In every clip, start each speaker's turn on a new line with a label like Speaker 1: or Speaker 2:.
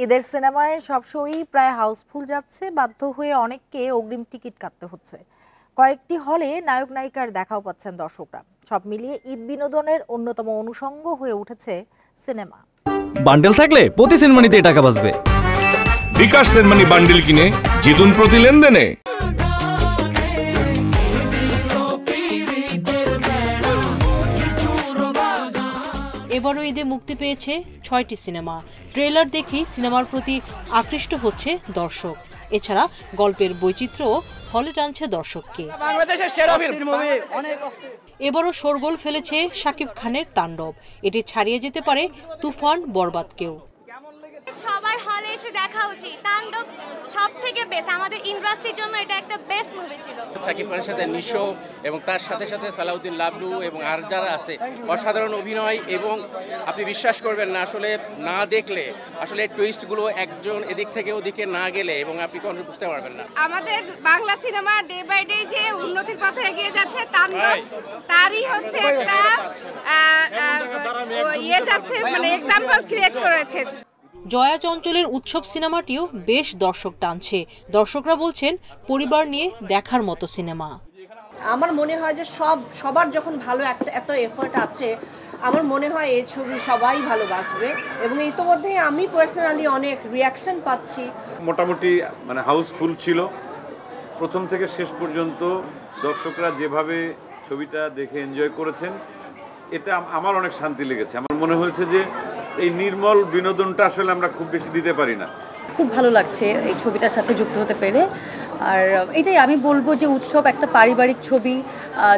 Speaker 1: ঈদের সিনেমায় সব শোই প্রায় হাউসফুল যাচ্ছে, বাধ্য হয়ে অনেককে অগ্রিম টিকিট কাটতে হচ্ছে। কয়েকটি হলে নায়ক নায়িকার দেখাও পাচ্ছেন দর্শকরা। সব মিলিয়ে ঈদ বিনোদনের অন্যতম অনুষঙ্গ হয়ে উঠেছে সিনেমা।
Speaker 2: বান্ডেল থাকলে প্রতি সিনেমানিতে টাকা বাঁচবে।
Speaker 3: বিকাশ সিনেমানি বান্ডেল কিনে জিতুন প্রতি লেনদেনে।
Speaker 4: এবারও ঈদে মুক্তি পেয়েছে ৬টি সিনেমা। ট্রেলার দেখেই সিনেমার প্রতি আকৃষ্ট হচ্ছে দর্শক। এছাড়া গল্পের বৈচিত্র্য হলে টানছে দর্শককে। এবারও শোরগোল ফেলেছে শাকিব খানের তাণ্ডব। এটি ছাড়িয়ে যেতে পারে তুফান বরবাদকেও।
Speaker 5: সবার হলে এসে দেখা উচিত। তাণ্ডব সবথেকে বেস্ট, আমাদের ইন্ডাস্ট্রির জন্য এটা একটা বেস্ট মুভি ছিল।
Speaker 6: শাকিব খানের সাথে নিশো এবং তার সাথে সাথে সালাউদ্দিন লাবলু এবং আর যারা আছে, অসাধারণ অভিনয়। এবং আপনি বিশ্বাস করবেন না, আসলে না দেখলে আসলে টুইস্টগুলো একজন এদিক থেকে ওদিকে না গেলে এবং আপনি কোনো বুঝতে পারবেন না।
Speaker 5: আমাদের Bangla cinema day by day যে উন্নতির পথে এগিয়ে যাচ্ছে, তাণ্ডব তারই হচ্ছে একটা যাচ্ছে, মানে এক্সাম্পল ক্রিয়েট করেছে।
Speaker 4: জয়া চঞ্চলের উৎসব সিনেমাটিও বেশ দর্শক টানছে। দর্শকরা বলছেন পরিবার নিয়ে দেখার মতো সিনেমা।
Speaker 7: আমার মনে হয় যে সবার যখন ভালো এত এফোর্ট আছে, আমার মনে হয় এই ছবি সবাই ভালোবাসবে। এবং ইতিমধ্যেই আমি পার্সোনালি অনেক রিয়াকশন পাচ্ছি।
Speaker 8: মোটামুটি মানে হাউসফুল ছিল প্রথম থেকে শেষ পর্যন্ত। দর্শকরা যেভাবে ছবিটা দেখে এনজয় করেছেন, এটা আমার অনেক শান্তি লেগেছে। আমার মনে হয়েছে যে এই নির্মল বিনোদনটা আসলে আমরা খুব বেশি দিতে পারি না।
Speaker 9: খুব ভালো লাগছে এই ছবিটার সাথে যুক্ত হতে পেরে। আর এটাই আমি বলবো যে উৎসব একটা পারিবারিক ছবি,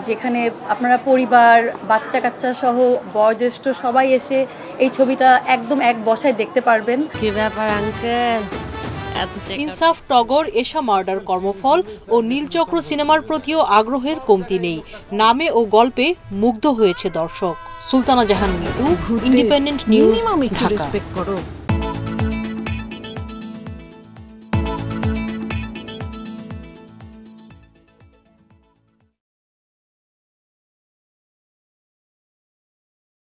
Speaker 9: যেখানে আপনারা পরিবার, বাচ্চা কাচ্চা সহ বয়োজ্যেষ্ঠ সবাই এসে এই ছবিটা একদম এক বসায় দেখতে পারবেন।
Speaker 10: কি ব্যাপার আঙ্কেল?
Speaker 4: ইনসাফ, টগর, এশা মার্ডার, কর্মফল ও নীলচক্র সিনেমার প্রতিও আগ্রহের কমতি নেই। নামে ও গল্পে মুগ্ধ হয়েছে দর্শক। সুলতানা জাহান মিতু, ইন্ডিপেন্ডেন্ট নিউজ, ঢাকা।